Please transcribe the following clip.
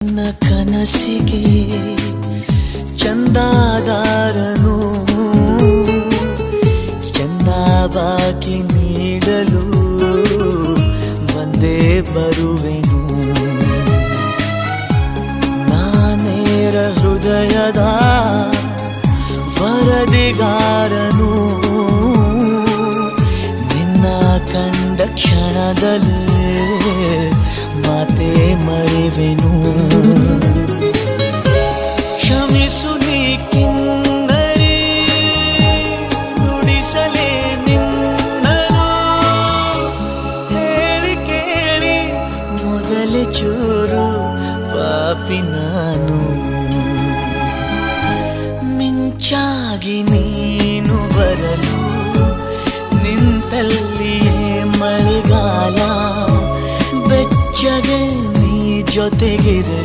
ನನ್ನ ಕನಸಿಗೆ ಚಂದಾದಾರನು ಚಂದಾಬಾಕಿ ನೀಡಲು ಬಂದೇ ಬರುವೆನು. ನಾನೇರ ಹೃದಯದ ವರದಿಗಾರನು ನಿನ್ನ ಕಂಡ ಕ್ಷಣದಲ್ಲೇ ಮಾತೆ ಮರೆವೆನು. ಕ್ಷಮಿಸು ನೀ ಕಿನ್ನರಿ ನುಡಿಸಲೇ ನಿನ್ನನು ಹೇಳಿ ಕೇಳಿ ಮೊದಲೇ ಚೂರು ಪಾಪಿ ನಾನು. ಮಿಂಚಾಗಿ ನೀನು ಬರಲು ನಿಂತಲ್ಲಿಯೇ ಮಳೆಗಾಲ ಬೆಚ್ಚಗೆ ನೀ ಜೊತೆಗಿರಲು